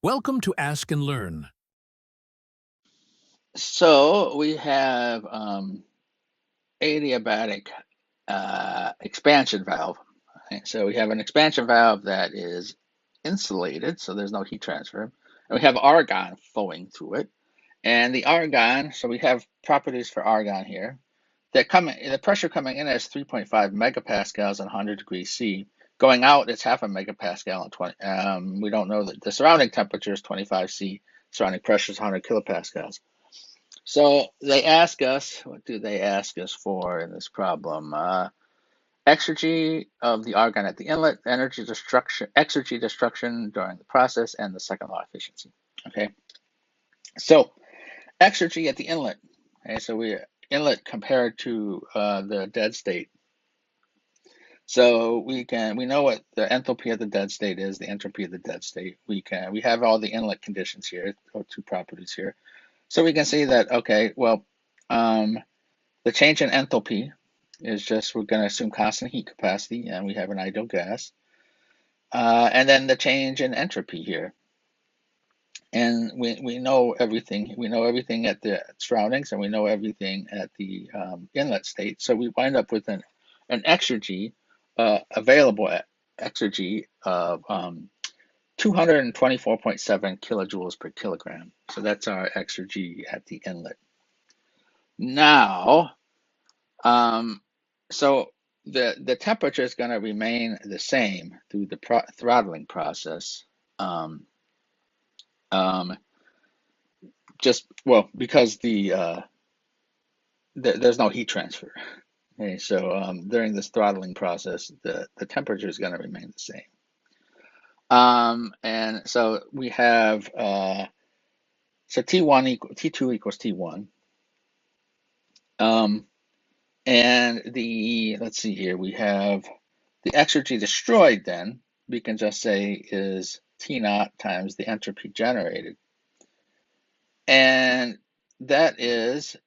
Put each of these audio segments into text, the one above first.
Welcome to Ask and Learn. So we have adiabatic expansion valve. Right? So we have an expansion valve that is insulated, so there's no heat transfer. And we have argon flowing through it. And the argon, so we have properties for argon here. The pressure coming in is 3.5 megapascals on 100 degrees C. Going out, it's half a megapascal on 20. We don't know that the surrounding temperature is 25 C. Surrounding pressure is 100 kilopascals. So they ask us, what do they ask us for in this problem? Exergy of the argon at the inlet, energy destruction, exergy destruction during the process, and the second law efficiency. Okay, so exergy at the inlet. Okay, so we inlet compared to the dead state. So we know what the enthalpy of the dead state is, the entropy of the dead state. We have all the inlet conditions here, or two properties here. So we can see that, okay, well, the change in enthalpy is just, we're going to assume constant heat capacity, and we have an ideal gas. And then the change in entropy here. And we know everything. We know everything at the surroundings, and we know everything at the inlet state. So we wind up with an exergy, available exergy of 224.7 kilojoules per kilogram. So that's our exergy at the inlet. Now, so the temperature is going to remain the same through the throttling process. Just because there's no heat transfer. Okay, so during this throttling process, the temperature is going to remain the same. And so we have so T2 equals T1. And let's see here, we have the exergy destroyed, then we can just say is T naught times the entropy generated. And that is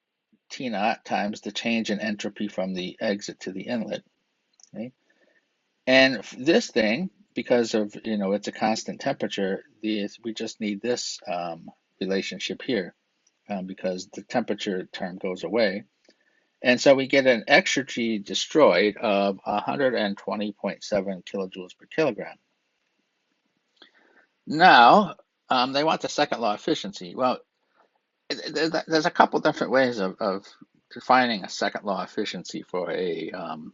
T naught times the change in entropy from the exit to the inlet. Okay? And this thing, because of, it's a constant temperature, we just need this relationship here because the temperature term goes away. And so we get an exergy destroyed of 120.7 kilojoules per kilogram. Now, they want the second law efficiency. Well, there's a couple different ways of defining a second law efficiency for an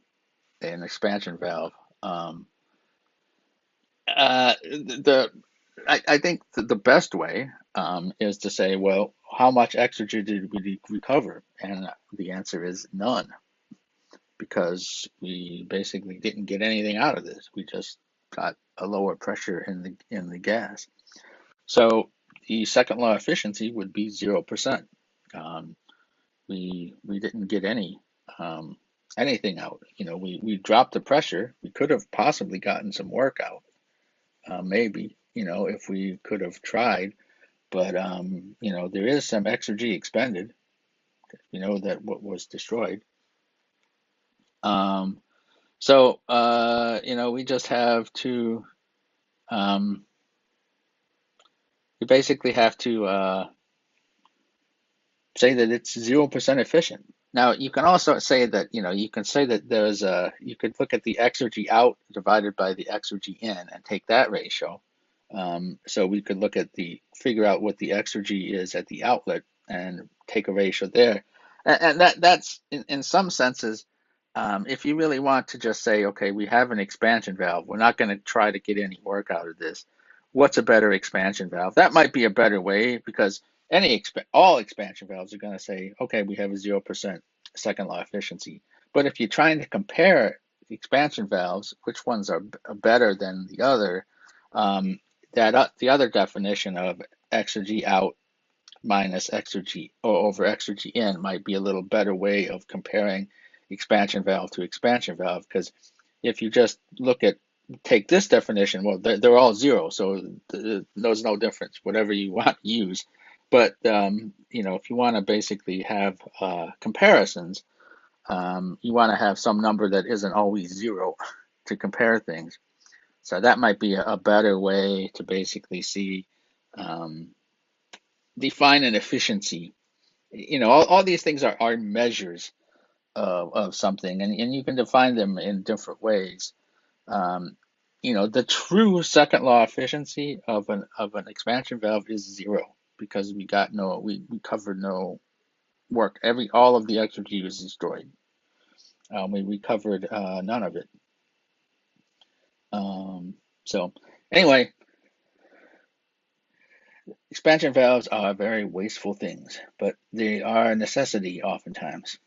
expansion valve. I think the best way is to say, well, how much exergy did we recover? And the answer is none, because we basically didn't get anything out of this. We just got a lower pressure in the gas. So the second law efficiency would be 0%. We didn't get anything out. We dropped the pressure. We could have possibly gotten some work out, maybe, if we could have tried. But there is some exergy expended. That what was destroyed. So we just have to we basically have to say that it's 0% efficient. Now, you can also say that, you can say that you could look at the exergy out divided by the exergy in and take that ratio. So we could figure out what the exergy is at the outlet and take a ratio there. And that's in some senses, if you really want to just say, okay, we have an expansion valve, we're not going to try to get any work out of this. What's a better expansion valve? That might be a better way, because all expansion valves are going to say, okay, we have a 0% second law efficiency. But if you're trying to compare expansion valves, which ones are better than the other, the other definition of exergy out minus exergy or over exergy in might be a little better way of comparing expansion valve to expansion valve, because if you just take this definition, well, they're all zero, so there's no difference, whatever you want to use. But if you want to basically have comparisons, you want to have some number that isn't always zero to compare things. So that might be a better way to basically see um, define an efficiency. All these things are measures of something, and you can define them in different ways. Um, the true second law efficiency of an expansion valve is zero because we covered no work. All of the exergy was destroyed. We covered none of it. So anyway, expansion valves are very wasteful things, but they are a necessity oftentimes.